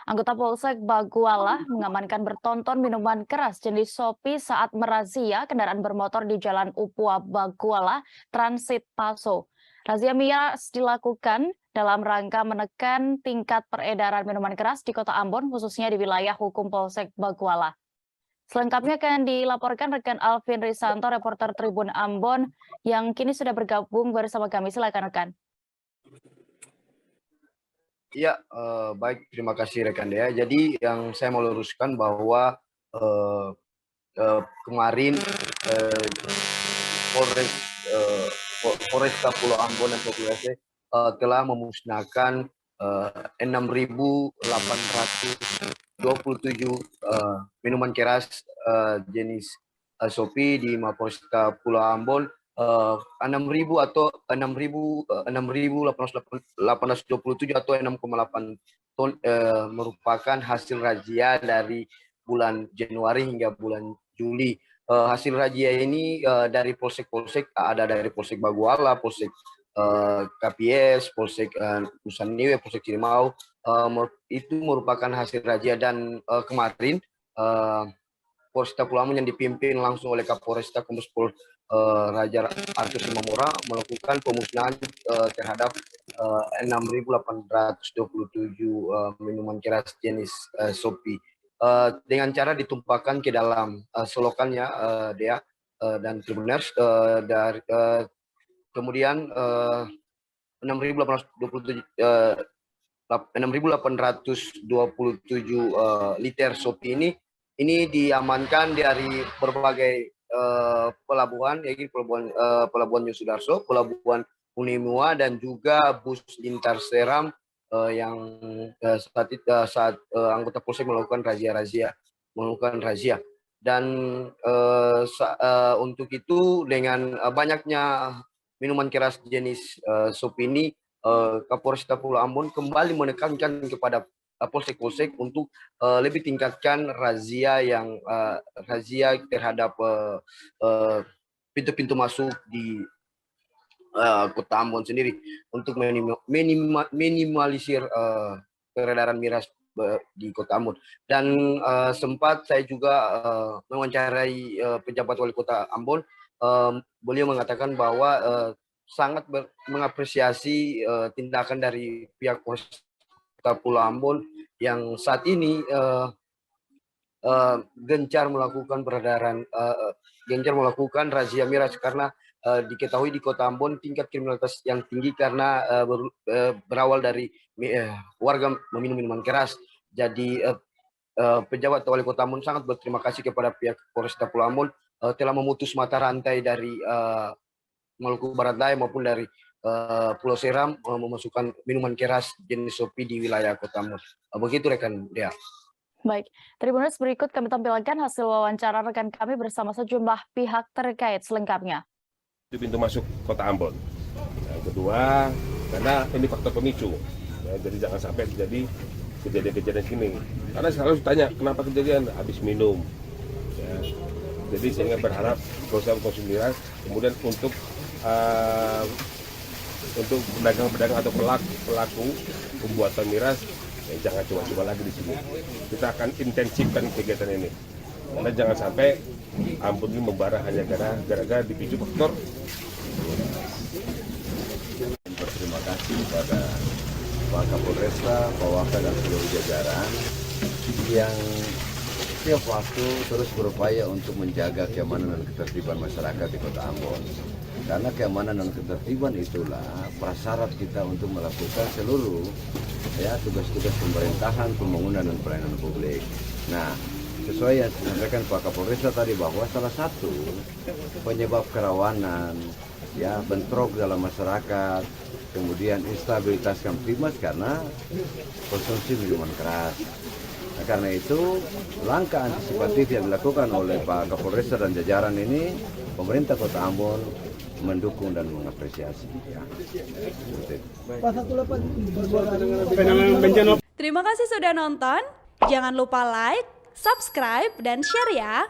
Anggota Polsek Baguala mengamankan bertonton minuman keras jenis Sopi saat merazia kendaraan bermotor di Jalan Upua Baguala, Transit Paso. Razia miras dilakukan dalam rangka menekan tingkat peredaran minuman keras di Kota Ambon, khususnya di wilayah hukum Polsek Baguala. Selengkapnya akan dilaporkan rekan Alvin Risanto, reporter Tribun Ambon, yang kini sudah bergabung bersama kami. Silakan rekan. Iya, baik, terima kasih rekan Dea. Jadi yang saya mau luruskan bahwa kemarin Polres Polresta Pulau Ambon dan Populasi telah memusnahkan 6.827 minuman keras jenis Sopi di Mapolresta Pulau Ambon. 6.000 atau 6.827 atau 6,8 ton merupakan hasil razia dari bulan Januari hingga bulan Juli. Hasil razia ini dari polsek-polsek, ada dari Polsek Baguala, Polsek KPS, Polsek Nusa Niue, Polsek Cirimau, itu merupakan hasil razia. Dan kemarin Polresta Pulau Ambon yang dipimpin langsung oleh Kapolresta Kombes Pol Raja Arthur Simamora melakukan pemusnahan terhadap 6.827 minuman keras jenis Sopi dengan cara ditumpahkan ke dalam selokannya, Dea dan Tribuners. Kemudian 6.827 liter Sopi ini diamankan dari berbagai pelabuhan, yaitu pelabuhan Yosudarso, pelabuhan Unimua, dan juga bus Lintar Seram yang saat anggota Polsek melakukan razia. Dan untuk itu, dengan banyaknya minuman keras jenis Sopi ini, Kapolresta Pulau Ambon kembali menekankan kepada polsek-polsek untuk lebih tingkatkan razia terhadap pintu-pintu masuk di Kota Ambon sendiri untuk minimalisir peredaran miras di Kota Ambon. Dan sempat saya juga mewawancarai pejabat wali Kota Ambon. Beliau mengatakan bahwa sangat mengapresiasi tindakan dari pihak Polresta Pulau Ambon yang saat ini gencar melakukan razia miras, karena diketahui di Kota Ambon tingkat kriminalitas yang tinggi karena berawal dari warga meminum minuman keras. Jadi pejabat wali Kota Ambon sangat berterima kasih kepada pihak Polresta Pulau Ambon telah memutus mata rantai dari Maluku Barat Daya maupun dari Pulau Seram memasukkan minuman keras jenis Sopi di wilayah Kota Ambon. Begitu rekan Dea. Baik, Tribuners, berikut kami tampilkan hasil wawancara rekan kami bersama sejumlah pihak terkait selengkapnya. Di pintu masuk Kota Ambon. Yang kedua, karena ini faktor pemicu, ya, jadi jangan sampai terjadi kejadian-kejadian gini. Karena selalu tanya kenapa kejadian habis minum. Ya. Jadi sehingga berharap perusahaan konsumsi miras, kemudian untuk pedagang-pedagang atau pelaku pembuatan miras, ya, jangan coba-coba lagi di sini. Kita akan intensifkan kegiatan ini, karena jangan sampai Ambon ini membara hanya gara-gara dipicu faktor. Berterima kasih kepada Pak Kapolresta, Pak Wakil, dan seluruh jajaran yang setiap waktu terus berupaya untuk menjaga keamanan dan ketertiban masyarakat di Kota Ambon. Karena keamanan dan ketertiban itulah prasyarat kita untuk melakukan seluruh tugas-tugas pemerintahan, pembangunan, dan pelayanan publik. Nah, sesuai yang disampaikan Pak Kapolresta tadi, bahwa salah satu penyebab kerawanan, bentrok dalam masyarakat, kemudian instabilitas Kamtimas karena konsumsi minuman keras. Nah, karena itu langkah antisipatif yang dilakukan oleh Pak Kapolresta dan jajaran ini, pemerintah Kota Ambon mendukung dan mengapresiasi. Terima kasih sudah nonton. Jangan lupa like, subscribe, dan share ya.